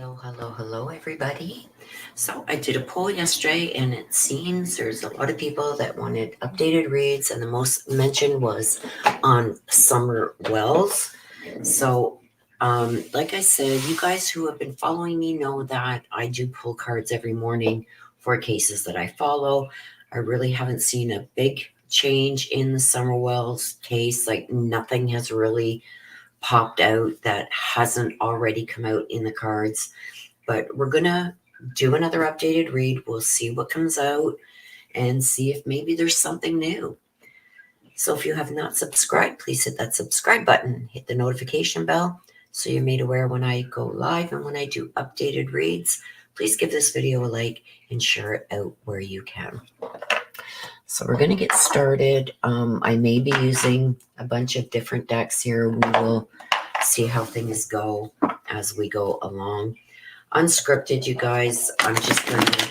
Hello, everybody. So I did a poll yesterday, and it seems there's a lot of people that wanted updated reads, and the most mentioned was on Summer Wells. So, like I said, you guys who have been following me know that I do pull cards every morning for cases that I follow. I really haven't seen a big change in the Summer Wells case. Like, nothing has really popped out that hasn't already come out in the cards, but we're gonna do another updated read. We'll see what comes out and see if maybe there's something new. So if you have not subscribed, please hit that subscribe button, hit the notification bell so you're made aware when I go live and when I do updated reads. Please give this video a like and share it out where you can. So we're going to get started. I may be using a bunch of different decks here. We will see how things go as we go along. Unscripted, you guys. I'm just going to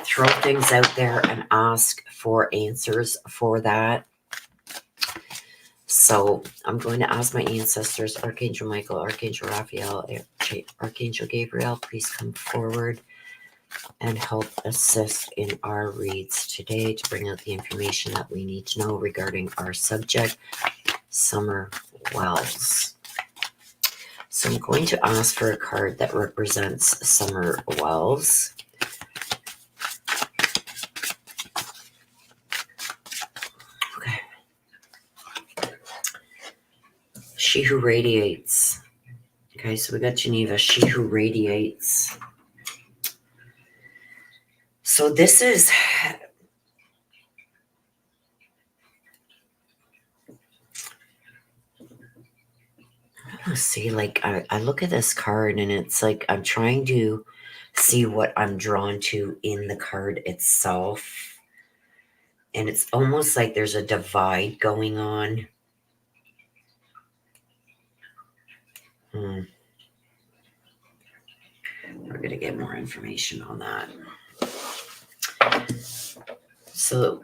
throw things out there and ask for answers for that. So I'm going to ask my ancestors, Archangel Michael, Archangel Raphael, Archangel Gabriel, please come forward and help assist in our reads today to bring out the information that we need to know regarding our subject, Summer Wells. So I'm going to ask for a card that represents Summer Wells. Okay. She Who Radiates. Okay, so we got Geneva, She Who Radiates. So this is, let's see, like I look at this card and it's like I'm trying to see what I'm drawn to in the card itself. And it's almost like there's a divide going on. We're going to get more information on that. So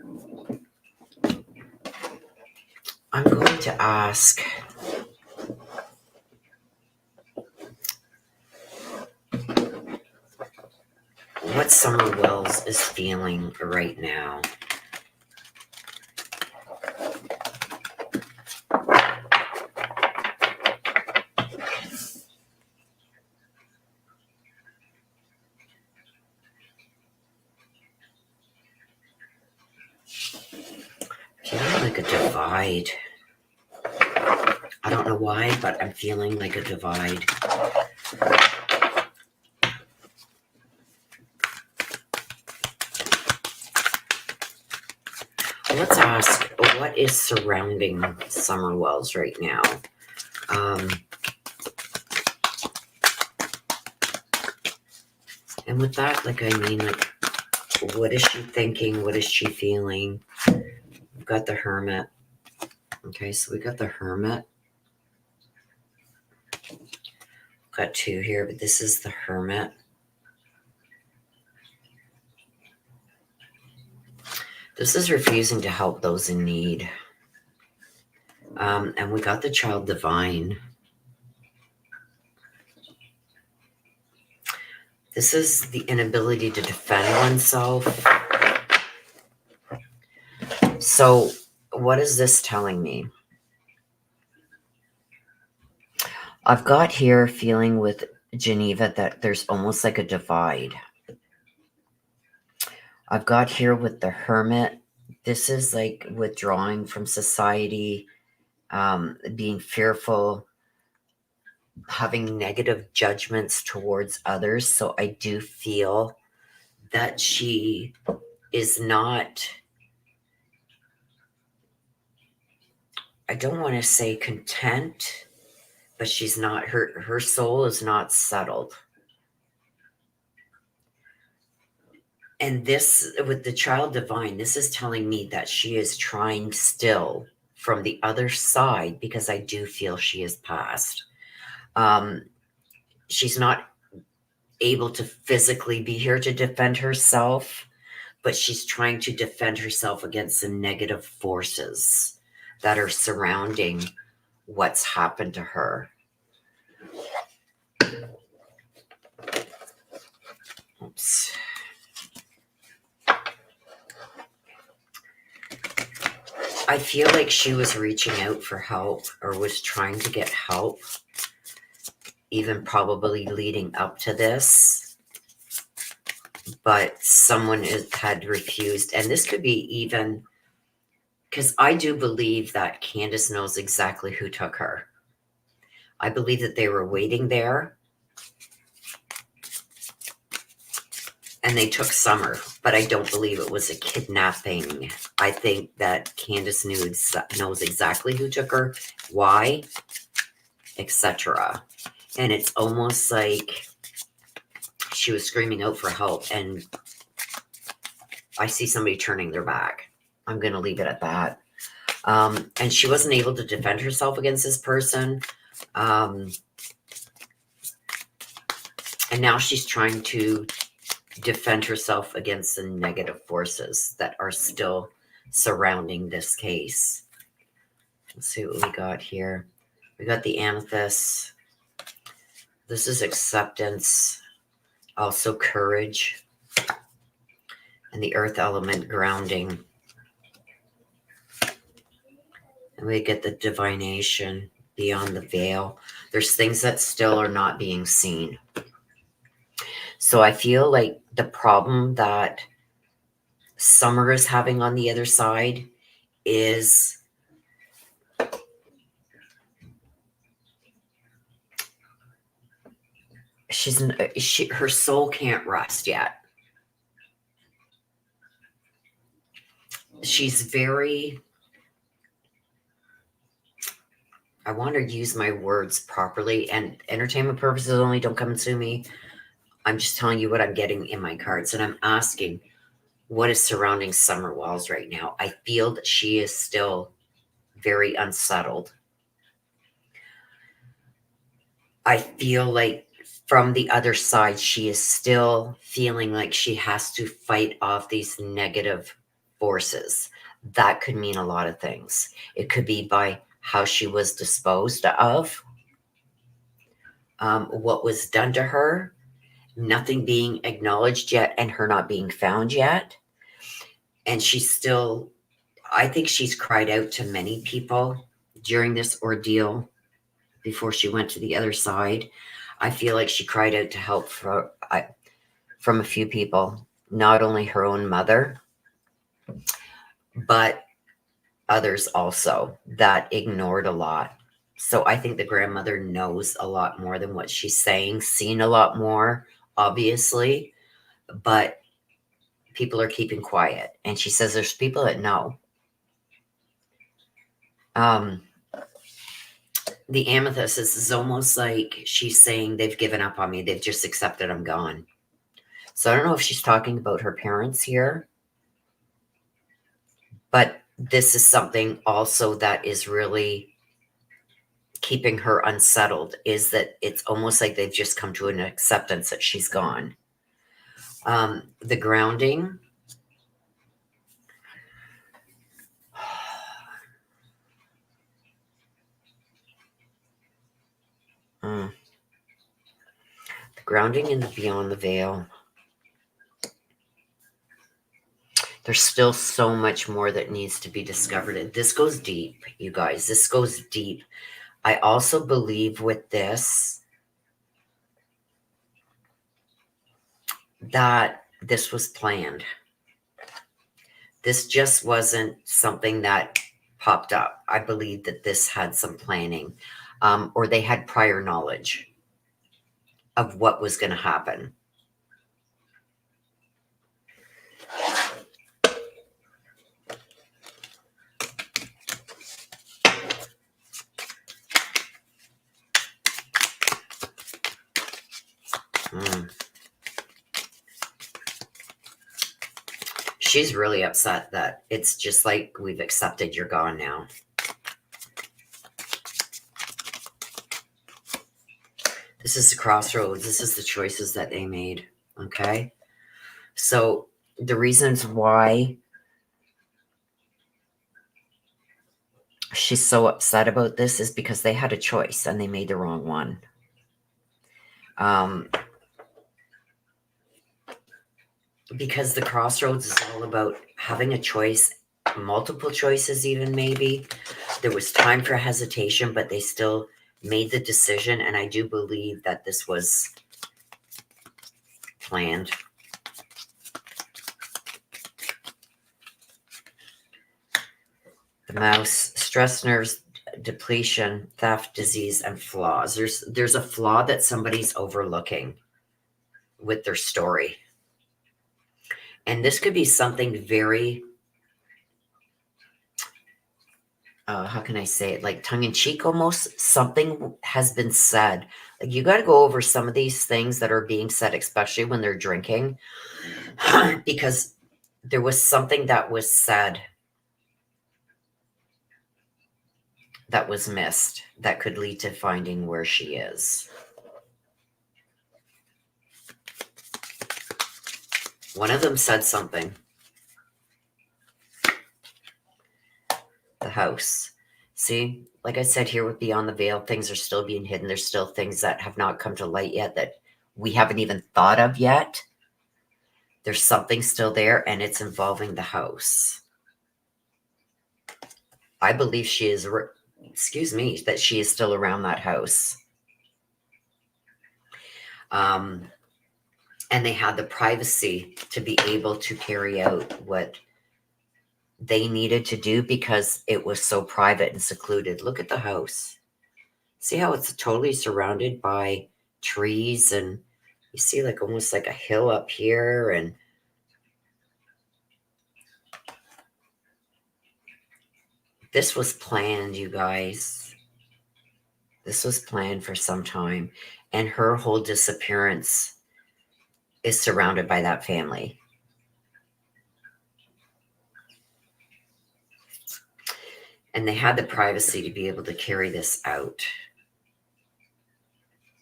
I'm going to ask, what Summer Wells is feeling right now. Feeling like a divide. I don't know why, but I'm feeling like a divide. Let's ask, what is surrounding Summer Wells right now? And with that, like, I mean, like, what is she thinking? What is she feeling? We've got the Hermit. Okay, so we got the Hermit. Got two here, but this is the Hermit. This is refusing to help those in need. And we got the Child Divine. This is the inability to defend oneself. So what is this telling me? I've got here feeling with Geneva that there's almost like a divide. I've got here with the Hermit. This is like withdrawing from society, being fearful, having negative judgments towards others. So I do feel that she is not, I don't want to say content, but she's not, her soul is not settled. And this, with the Child Divine, this is telling me that she is trying still from the other side, because I do feel she is past. She's not able to physically be here to defend herself, but she's trying to defend herself against the negative forces that are surrounding what's happened to her. I feel like she was reaching out for help or was trying to get help, even probably leading up to this. But someone had refused. And this could be even, because I do believe that Candus knows exactly who took her. I believe that they were waiting there and they took Summer, but I don't believe it was a kidnapping. I think that Candus knows exactly who took her, why, etc. And it's almost like she was screaming out for help, and I see somebody turning their back. I'm going to leave it at that. And she wasn't able to defend herself against this person. And now she's trying to defend herself against the negative forces that are still surrounding this case. Let's see what we got here. We got the amethyst. This is acceptance, also courage, and the earth element, grounding. And we get the divination, beyond the veil. There's things that still are not being seen. So I feel like the problem that Summer is having on the other side is her soul can't rest yet. She's very, I want to use my words properly, and entertainment purposes only, don't come and sue me. I'm just telling you what I'm getting in my cards, and I'm asking what is surrounding Summer Wells right now. I feel that she is still very unsettled. I feel like from the other side, she is still feeling like she has to fight off these negative forces. That could mean a lot of things. It could be by how she was disposed of, what was done to her, nothing being acknowledged yet, and her not being found yet. And she's still, I think she's cried out to many people during this ordeal before she went to the other side. I feel like she cried out to help from a few people, not only her own mother, but others also that ignored a lot. So I think the grandmother knows a lot more than what she's saying, seen a lot more, obviously, but people are keeping quiet. And she says there's people that know. The amethyst is almost like she's saying they've given up on me. They've just accepted I'm gone. So I don't know if she's talking about her parents here, but this is something also that is really keeping her unsettled, is that it's almost like they've just come to an acceptance that she's gone. The grounding. The grounding in the beyond the veil. There's still so much more that needs to be discovered. And this goes deep, you guys. This goes deep. I also believe with this that this was planned. This just wasn't something that popped up. I believe that this had some planning, or they had prior knowledge of what was going to happen. She's really upset that it's just like, we've accepted you're gone now. This is the crossroads. This is the choices that they made. Okay. So the reasons why she's so upset about this is because they had a choice and they made the wrong one. Because the crossroads is all about having a choice multiple choices even maybe. There was time for hesitation, but they still made the decision, and I do believe that this was planned. The mouse, stress, nerves, depletion, theft, disease, and flaws. There's a flaw that somebody's overlooking with their story. And this could be something very, how can I say it, like tongue-in-cheek almost. Something has been said. Like, you got to go over some of these things that are being said, especially when they're drinking, because there was something that was said that was missed that could lead to finding where she is. One of them said something. The house. See, like I said here with Beyond the Veil, things are still being hidden. There's still things that have not come to light yet that we haven't even thought of yet. There's something still there, and it's involving the house. I believe she is, that she is still around that house. And they had the privacy to be able to carry out what they needed to do because it was so private and secluded. Look at the house. See how it's totally surrounded by trees, and you see like almost like a hill up here, and this was planned, you guys. This was planned for some time, and her whole disappearance is surrounded by that family. And they had the privacy to be able to carry this out.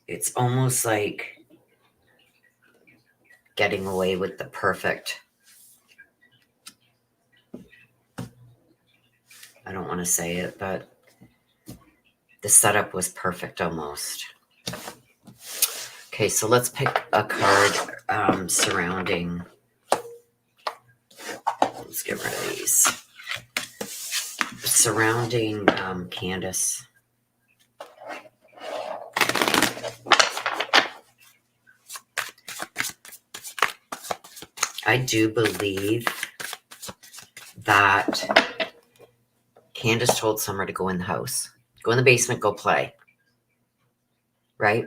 It's almost like getting away with the perfect. I don't want to say it, but the setup was perfect almost. Okay, so let's pick a card surrounding. Let's get rid of these. Surrounding Candus. I do believe that Candus told Summer to go in the house. Go in the basement, go play. Right?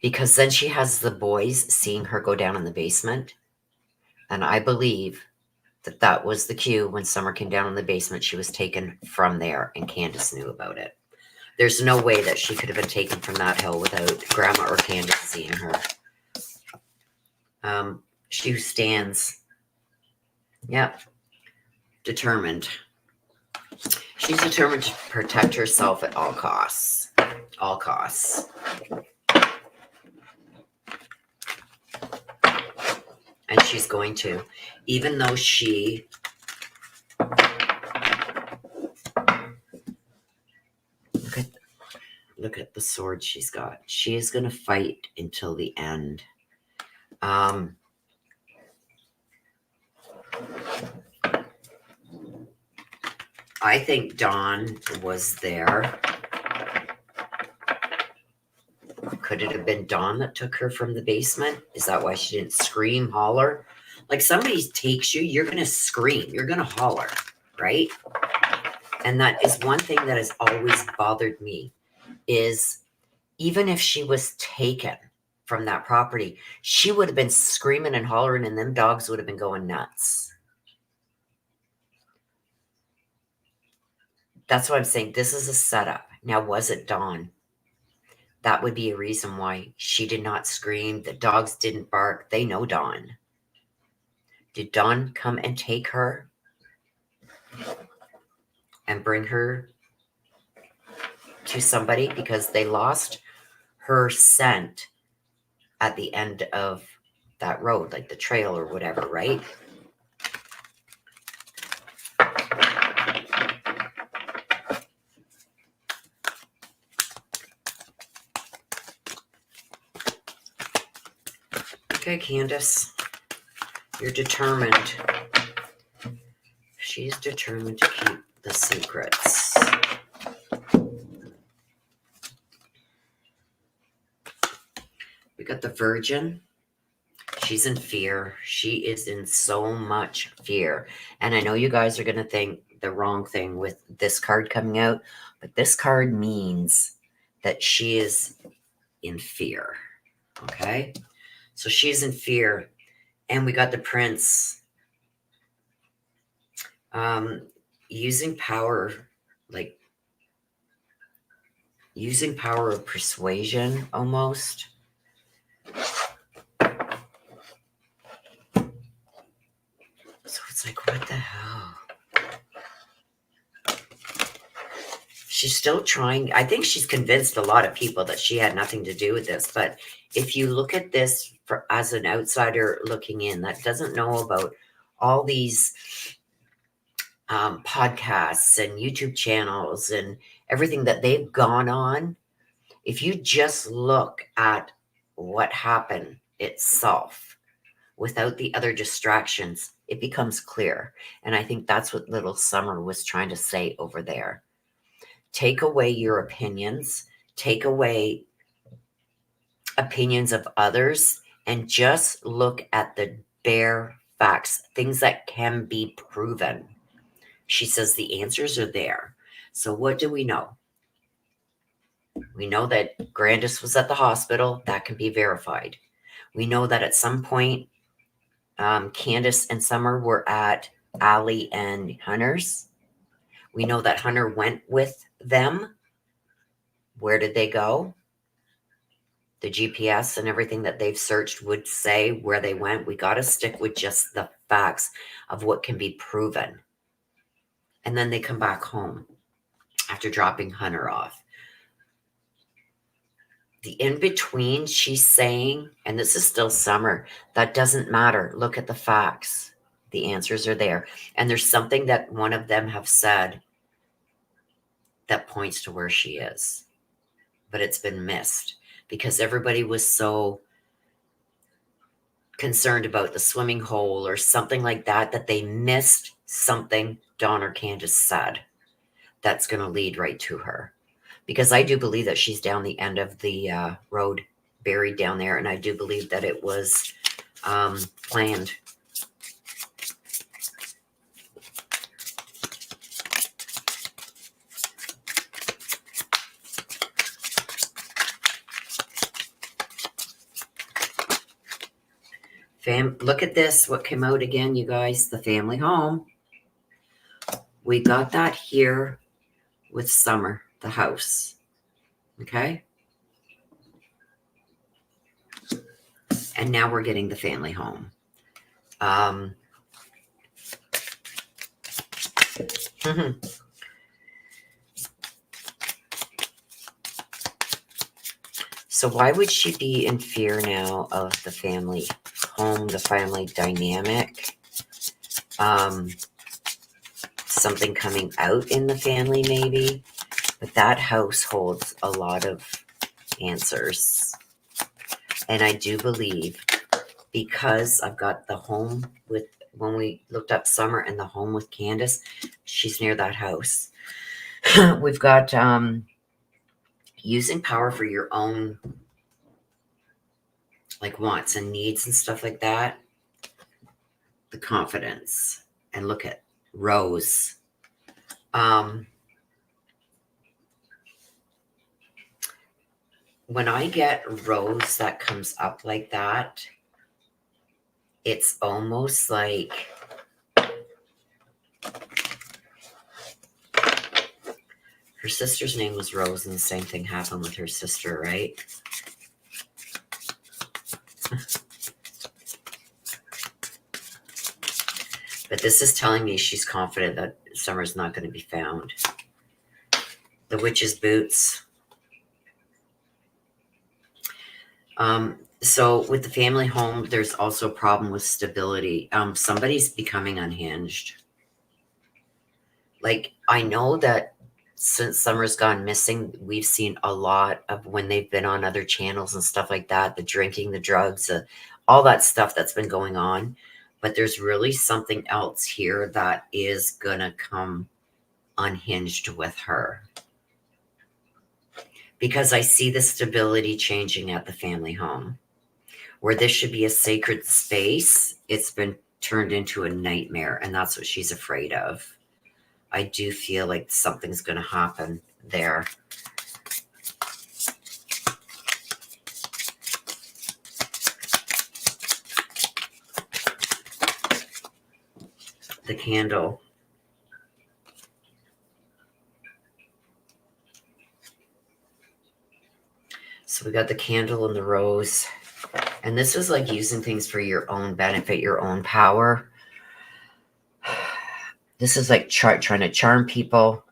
Because then she has the boys seeing her go down in the basement. And I believe that that was the cue. When Summer came down in the basement, she was taken from there, and Candus knew about it. There's no way that she could have been taken from that hill without Grandma or Candus seeing her. She stands, determined. She's determined to protect herself at all costs. All costs. And she's going to, even though she look at the sword she's got. She is going to fight until the end. I think Dawn was there. Could it have been Dawn that took her from the basement? Is that why she didn't scream, holler? Like, somebody takes you, you're going to scream. You're going to holler, right? And that is one thing that has always bothered me, is even if she was taken from that property, she would have been screaming and hollering, and them dogs would have been going nuts. That's what I'm saying. This is a setup. Now, was it Dawn? That would be a reason why she did not scream. The dogs didn't bark. They know Dawn. Did Dawn come and take her and bring her to somebody? Because they lost her scent at the end of that road, like the trail or whatever, right? Okay, Candus, you're determined. She's determined to keep the secrets. We got the Virgin. She's in fear. She is in so much fear. And I know you guys are going to think the wrong thing with this card coming out, but this card means that she is in fear. Okay? So she's in fear. And we got the Prince. Using power, like using power of persuasion almost. So it's like, what the hell? She's still trying. I think she's convinced a lot of people that she had nothing to do with this. But if you look at this as an outsider looking in that doesn't know about all these podcasts and YouTube channels and everything that they've gone on, if you just look at what happened itself without the other distractions, it becomes clear. And I think that's what little Summer was trying to say over there. Take away your opinions, take away opinions of others, and just look at the bare facts, things that can be proven. She says the answers are there. So what do we know? We know that Candus was at the hospital. That can be verified. We know that at some point, Candus and Summer were at Allie and Hunter's. We know that Hunter went with them. Where did they go? The GPS and everything that they've searched would say where they went. We got to stick with just the facts of what can be proven. And then they come back home after dropping Hunter off. The in-between, she's saying, and this is still Summer, that doesn't matter. Look at the facts. The answers are there. And there's something that one of them have said that points to where she is. But it's been missed because everybody was so concerned about the swimming hole or something like that, that they missed something Dawn or Candus said that's going to lead right to her. Because I do believe that she's down the end of the road, buried down there. And I do believe that it was planned. Look at this. What came out again, you guys? The family home. We got that here with Summer, the house. Okay? And now we're getting the family home. So why would she be in fear now of the family home, the family dynamic? Something coming out in the family maybe. But that house holds a lot of answers. And I do believe, because I've got the home with, when we looked up Summer and the home with Candus, she's near that house. We've got using power for your own like wants and needs and stuff like that. The confidence. And look at Rose. When I get Rose that comes up like that, it's almost like her sister's name was Rose, and the same thing happened with her sister, right? But this is telling me she's confident that Summer's not going to be found. The witch's boots. So with the family home, there's also a problem with stability. Somebody's becoming unhinged. Like, I know that since Summer's gone missing, we've seen a lot of when they've been on other channels and stuff like that, the drinking, the drugs, all that stuff that's been going on. But there's really something else here that is going to come unhinged with her. Because I see the stability changing at the family home. Where this should be a sacred space, it's been turned into a nightmare, and that's what she's afraid of. I do feel like something's going to happen there. The candle. So we got the candle and the rose. And this is like using things for your own benefit, your own power. This is like trying to charm people.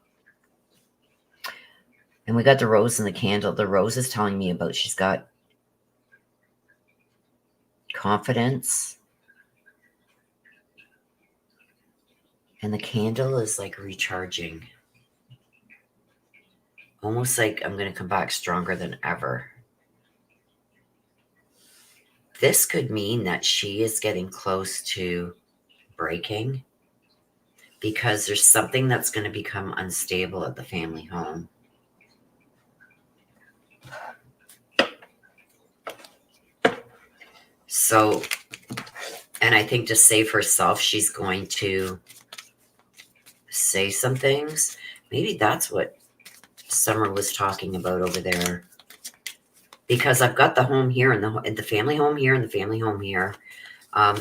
And we got the rose and the candle. The rose is telling me about she's got confidence. And the candle is like recharging. Almost like I'm going to come back stronger than ever. This could mean that she is getting close to breaking because there's something that's going to become unstable at the family home. So, and I think to save herself, she's going to say some things. Maybe that's what Summer was talking about over there. Because I've got the home here and the family home here and the family home here.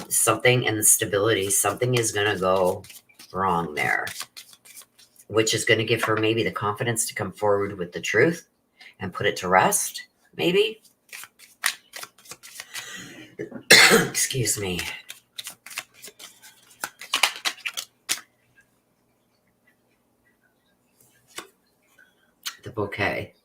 Something and the stability, something is going to go wrong there. Which is going to give her maybe the confidence to come forward with the truth and put it to rest. Maybe. Excuse me. The bouquet.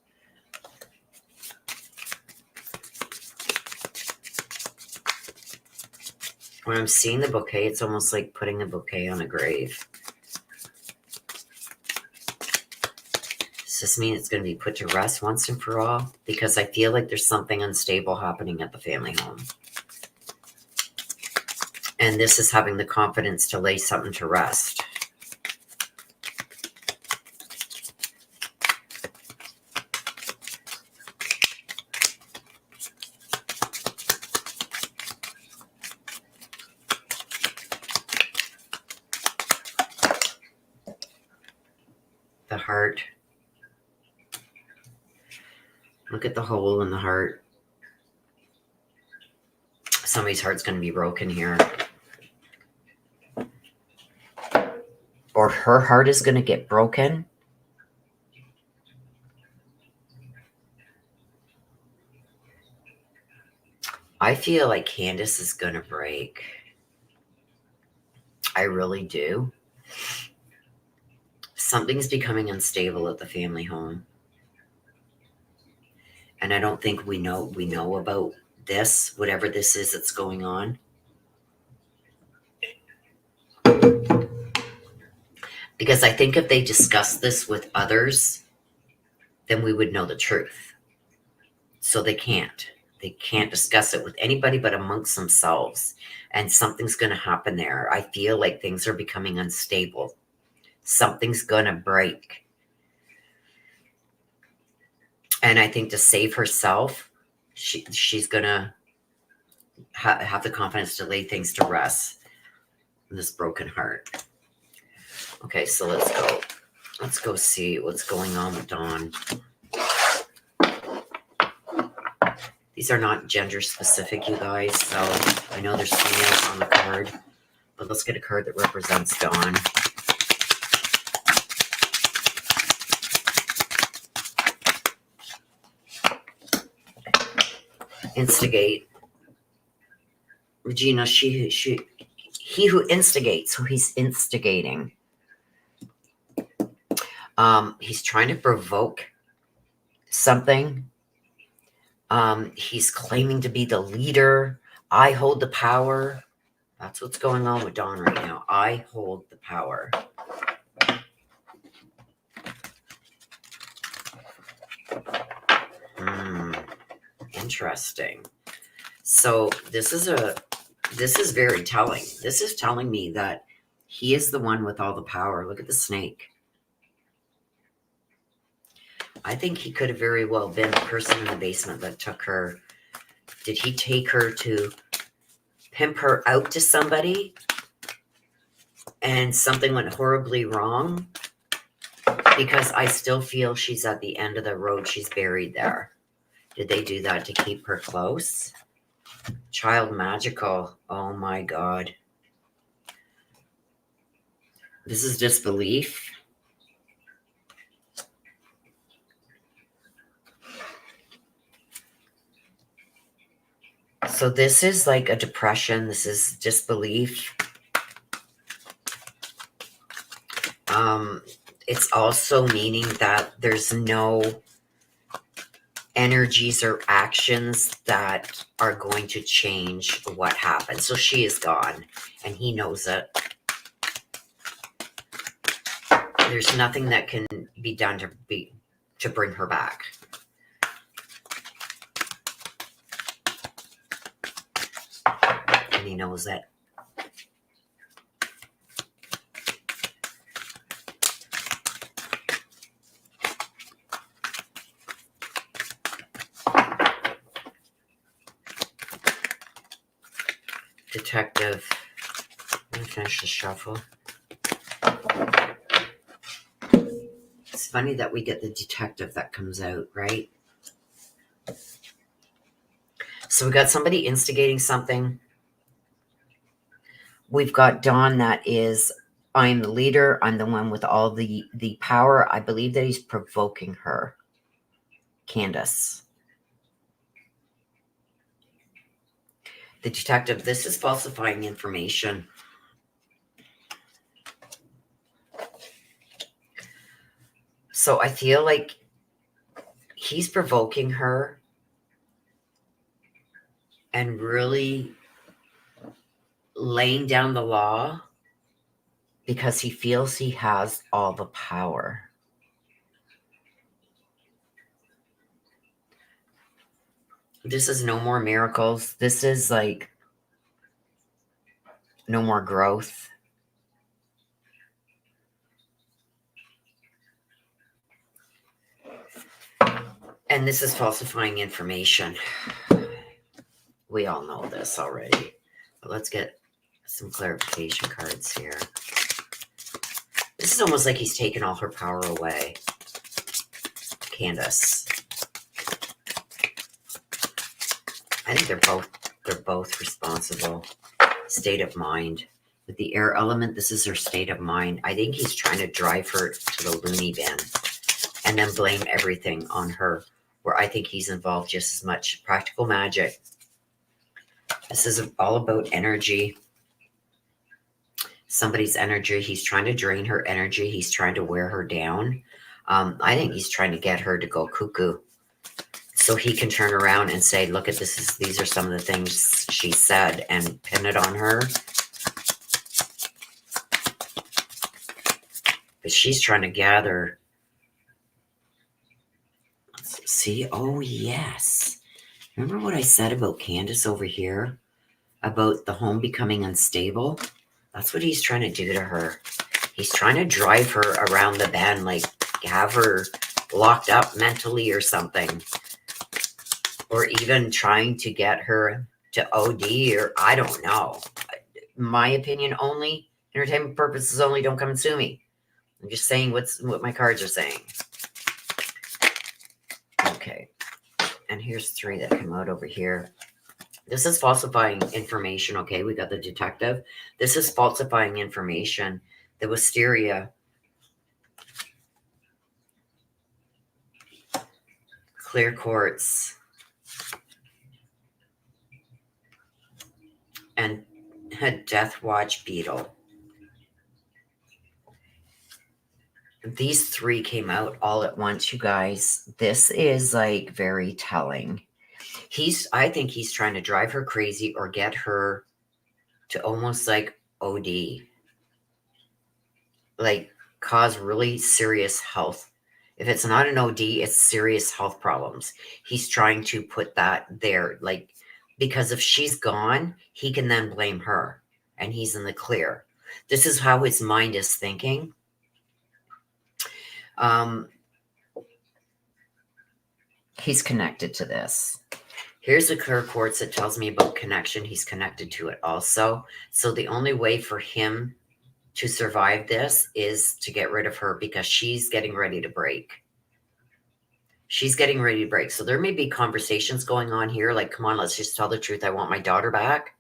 When I'm seeing the bouquet, it's almost like putting a bouquet on a grave. Does this mean it's going to be put to rest once and for all? Because I feel like there's something unstable happening at the family home. And this is having the confidence to lay something to rest. The heart. Look at the hole in the heart. Somebody's heart's going to be broken here. Or her heart is going to get broken. I feel like Candus is going to break. I really do. Something's becoming unstable at the family home. And I don't think we know about this, whatever this is that's going on. Because I think if they discuss this with others, then we would know the truth. So they can't. They can't discuss it with anybody but amongst themselves. And something's going to happen there. I feel like things are becoming unstable. Something's going to break. And I think to save herself, she's going to have the confidence to lay things to rest in this broken heart. Okay, so let's go. Let's go see what's going on with Dawn. These are not gender specific, you guys. So I know there's females on the card. But let's get a card that represents Dawn. Instigate. Regina, he who instigates, so he's instigating. He's trying to provoke something. He's claiming to be the leader. I hold the power. That's what's going on with Dawn right now. I hold the power. Interesting. So this is This is very telling. This is telling me that he is the one with all the power. Look at the snake. I think he could have very well been the person in the basement that took her. Did he take her to pimp her out to somebody and something went horribly wrong? Because I still feel she's at the end of the road. She's buried there. Did they do that to keep her close? Child magical. Oh my God. This is disbelief. So this is like a depression. This is disbelief. It's also meaning that there's no energies or actions that are going to change what happened. So she is gone and he knows it. There's nothing that can be done to bring her back. And he knows it. Detective. I'm gonna finish the shuffle. It's funny that we get the detective that comes out, right? So we got somebody instigating something. We've got Dawn that is, I'm the leader. I'm the one with all the power. I believe that he's provoking her. Candus. The detective, this is falsifying information. So I feel like he's provoking her and really laying down the law because he feels he has all the power. This is no more miracles. This is like no more growth. And this is falsifying information. We all know this already. But let's get some clarification cards here. This is almost like he's taken all her power away. Candus. I think they're both responsible. State of mind. With the air element, this is her state of mind. I think he's trying to drive her to the loony bin and then blame everything on her, where I think he's involved just as much. Practical magic. This is all about energy. Somebody's energy. He's trying to drain her energy. He's trying to wear her down. I think he's trying to get her to go cuckoo so he can turn around and say, look at this. These are some of the things she said, and pin it on her. But she's trying to gather. Let's see. Oh, yes. Remember what I said about Candus over here? About the home becoming unstable? That's what he's trying to do to her. He's trying to drive her around the bend, like have her locked up mentally or something. Or even trying to get her to OD, or I don't know. My opinion only, entertainment purposes only, don't come and sue me. I'm just saying what my cards are saying. Okay. And here's 3 that come out over here. This is falsifying information, okay? We got the detective. This is falsifying information. The wisteria. Clear quartz. And a death watch beetle. These 3 came out all at once, you guys. This is like very telling. I think he's trying to drive her crazy or get her to almost like OD. Like cause really serious health. If it's not an OD, it's serious health problems. He's trying to put that there. Like because if she's gone, he can then blame her and he's in the clear. This is how his mind is thinking. He's connected to this. Here's a clear quartz that tells me about connection. He's connected to it also. So the only way for him to survive this is to get rid of her, because she's getting ready to break. She's getting ready to break. So there may be conversations going on here like, come on, let's just tell the truth. I want my daughter back.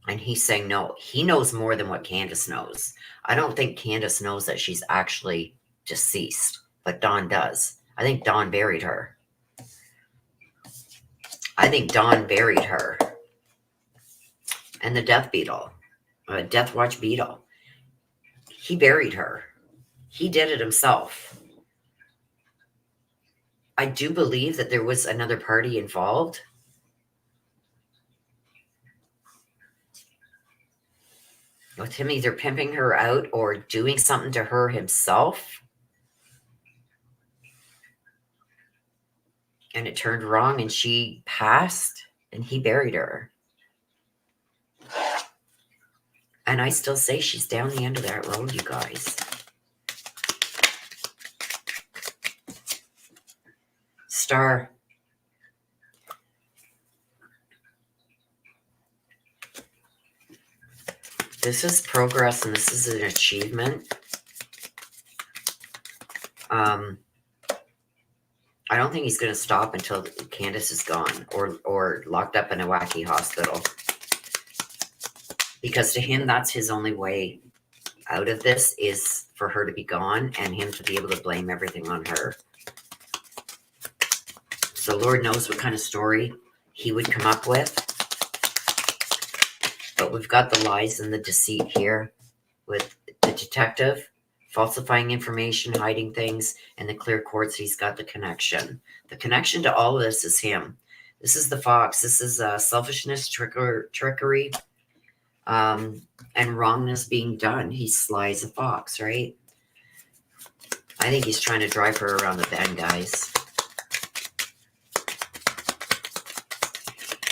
And he's saying no. He knows more than what Candus knows. I don't think Candus knows that she's actually deceased, but Dawn does. I think Dawn buried her. And the Death Beetle, Death Watch Beetle, he buried her. He did it himself. I do believe that there was another party involved. With him either pimping her out or doing something to her himself. And it turned wrong and she passed and he buried her. And I still say she's down the end of that road, you guys. Star. This is progress and this is an achievement. I don't think he's going to stop until Candus is gone or locked up in a wacky hospital. Because to him, that's his only way out of this, is for her to be gone and him to be able to blame everything on her. So Lord knows what kind of story he would come up with. But we've got the lies and the deceit here with the detective falsifying information, hiding things, and the clear quartz. He's got the connection. The connection to all of this is him. This is the fox. This is selfishness, trickery, and wrongness being done. He slies a fox, right? I think he's trying to drive her around the bend, guys.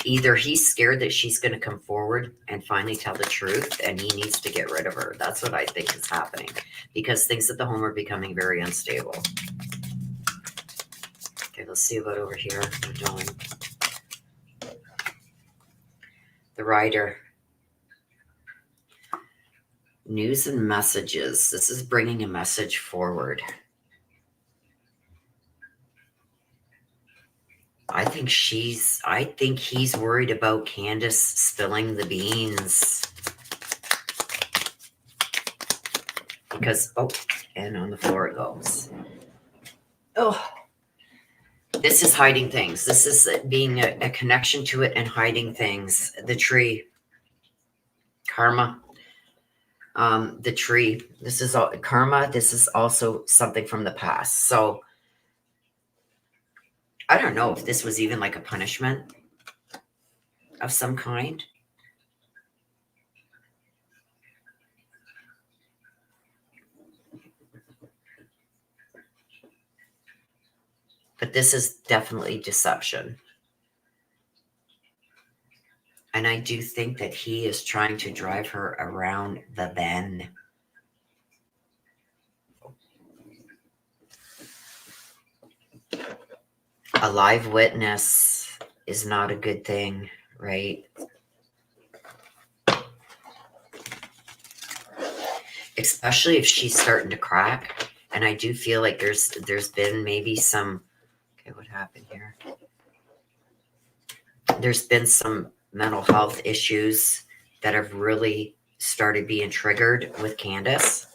Either he's scared that she's going to come forward and finally tell the truth, and he needs to get rid of her. That's what I think is happening, because things at the home are becoming very unstable. Okay, let's see about over here. We're doing the rider. News and messages. This is bringing a message forward. I think he's worried about Candus spilling the beans. Because, and on the floor it goes. Oh, this is hiding things. This is being a connection to it and hiding things. The tree. Karma. The tree. This is all karma. This is also something from the past. So, I don't know if this was even like a punishment of some kind. But this is definitely deception. And I do think that he is trying to drive her around the bend. A live witness is not a good thing, right? Especially if she's starting to crack. And I do feel like there's been maybe some, okay, what happened here? There's been some mental health issues that have really started being triggered with Candus.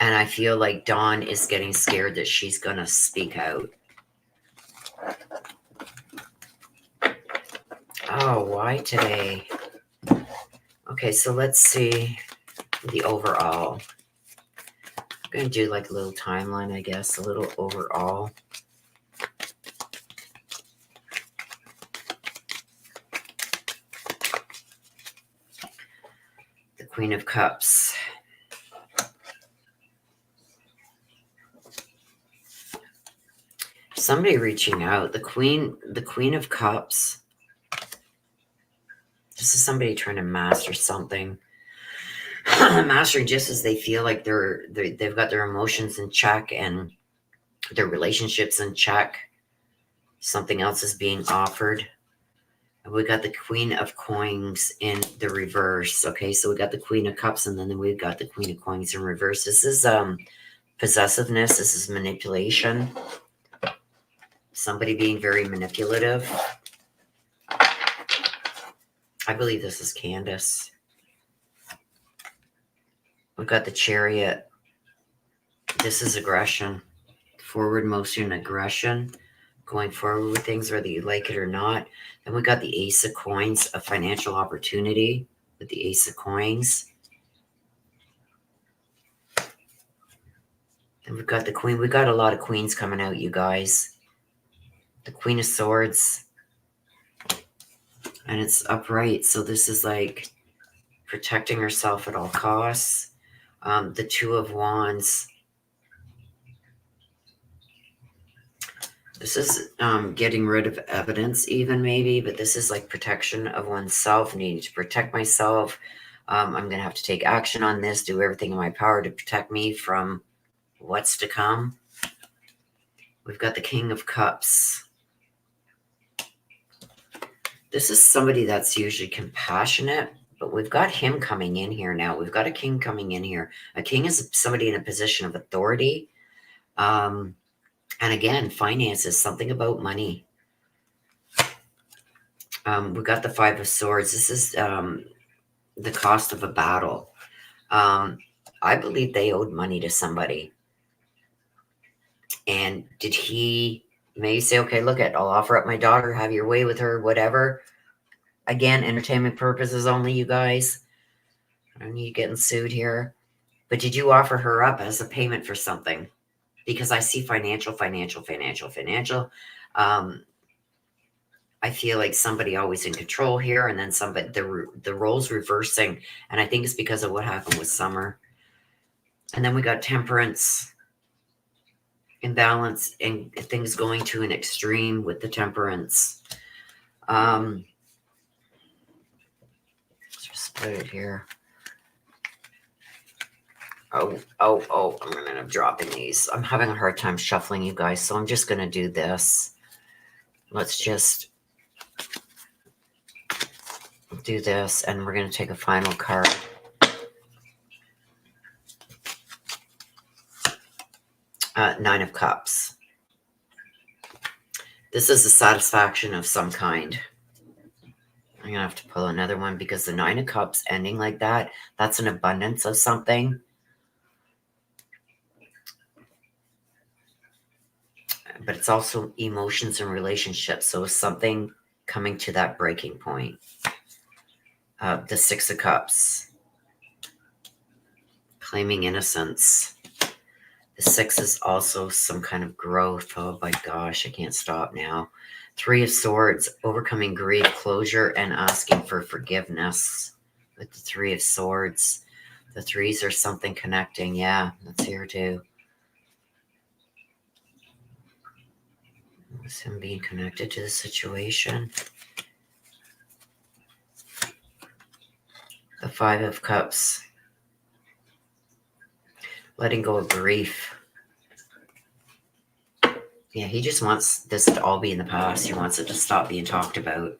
And I feel like Dawn is getting scared that she's going to speak out. Oh, why today? Okay, so let's see the overall. I'm going to do like a little timeline, I guess, a little overall. The Queen of Cups. somebody reaching out. The Queen of Cups. This is somebody trying to master something. Mastering just as they feel like they've got their emotions in check and their relationships in check. Something else is being offered. We got the Queen of Coins in the reverse. Okay, so we got the Queen of Cups, and then we've got the Queen of Coins in reverse. This is possessiveness. This is manipulation. Somebody being very manipulative. I believe this is Candus. We've got the Chariot. This is aggression. Forward motion, aggression. Going forward with things, whether you like it or not. And we got the Ace of Coins, a financial opportunity with the Ace of Coins. And we've got the Queen. We've got a lot of Queens coming out, you guys. The Queen of Swords. And it's upright. So this is like protecting herself at all costs. The Two of Wands. This is getting rid of evidence even maybe, but this is like protection of oneself, needing to protect myself. I'm going to have to take action on this, do everything in my power to protect me from what's to come. We've got the King of Cups. This is somebody that's usually compassionate, but we've got him coming in here now. We've got a king coming in here. A king is somebody in a position of authority. And again, finances, something about money. We've got the Five of Swords. This is the cost of a battle. I believe they owed money to somebody. And did he maybe say, okay, look I'll offer up my daughter, have your way with her, whatever. Again, entertainment purposes only, you guys. I don't need getting sued here. But did you offer her up as a payment for something? Because I see financial. I feel like somebody always in control here, and then somebody, the roles reversing. And I think it's because of what happened with Summer. And then we got Temperance, imbalance, and things going to an extreme with the Temperance. Let's just put it here. Oh, I'm going to end up dropping these. I'm having a hard time shuffling, you guys, so I'm just going to do this. Let's just do this, and we're going to take a final card. Nine of Cups. This is a satisfaction of some kind. I'm going to have to pull another one because the Nine of Cups ending like that, that's an abundance of something. But it's also emotions and relationships. So it's something coming to that breaking point. The Six of Cups. Claiming innocence. The Six is also some kind of growth. Oh my gosh, I can't stop now. Three of Swords. Overcoming grief, closure, and asking for forgiveness. With the Three of Swords. The threes are something connecting. Yeah, that's here too. With him being connected to the situation. The Five of Cups. Letting go of grief. Yeah, he just wants this to all be in the past. He wants it to stop being talked about.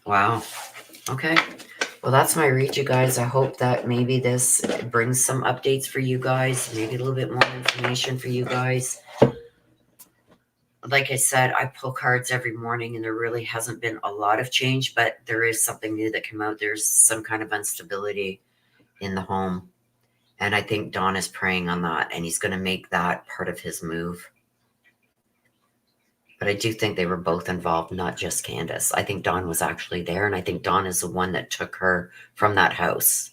Wow. Okay. Well, that's my read, you guys. I hope that maybe this brings some updates for you guys. Maybe a little bit more information for you guys. Like I said, I pull cards every morning, and there really hasn't been a lot of change, but there is something new that came out. There's some kind of instability in the home. And I think Don is preying on that, and he's going to make that part of his move. But I do think they were both involved, not just Candus. I think Don was actually there, and I think Don is the one that took her from that house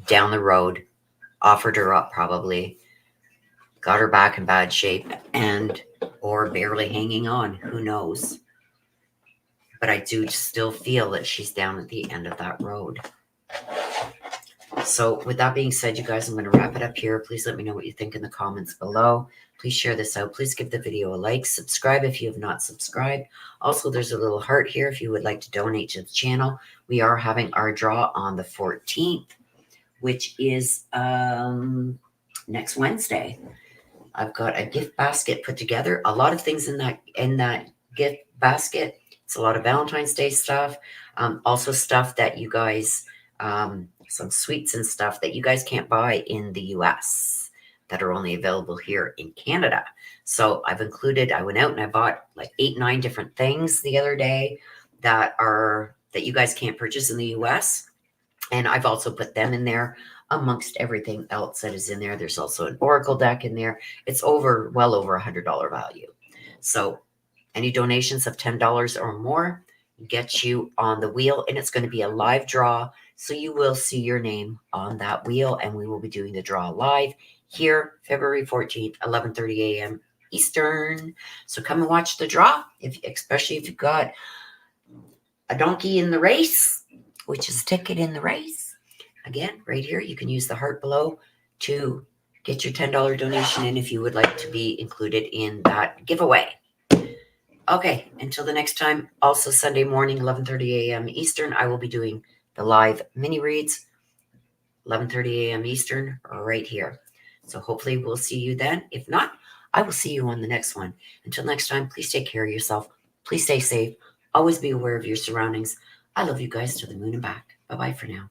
down the road, offered her up probably, got her back in bad shape, and or barely hanging on. Who knows? But I do still feel that she's down at the end of that road. So with that being said, you guys, I'm going to wrap it up here. Please let me know what you think in the comments below. Please share this out. Please give the video a like. Subscribe if you have not subscribed. Also, there's a little heart here if you would like to donate to the channel. We are having our draw on the 14th, which is next Wednesday. I've got a gift basket put together. A lot of things in that gift basket. It's a lot of Valentine's Day stuff. Also stuff that you guys, some sweets and stuff that you guys can't buy in the US that are only available here in Canada. So I've included, I went out and I bought like 8, 9 different things the other day that you guys can't purchase in the US. And I've also put them in there amongst everything else that is in there. There's also an oracle deck in there. It's well over $100 value. So any donations of $10 or more get you on the wheel, and it's going to be a live draw. So you will see your name on that wheel, and we will be doing the draw live here, February 14th, 11:30 a.m. Eastern. So come and watch the draw, especially if you've got a donkey in the race, which is a ticket in the race. Again, right here, you can use the heart below to get your $10 donation in if you would like to be included in that giveaway. Okay, until the next time, also Sunday morning, 11:30 a.m. Eastern, I will be doing the live mini reads, 11:30 a.m. Eastern, right here. So hopefully we'll see you then. If not, I will see you on the next one. Until next time, please take care of yourself. Please stay safe. Always be aware of your surroundings. I love you guys to the moon and back. Bye-bye for now.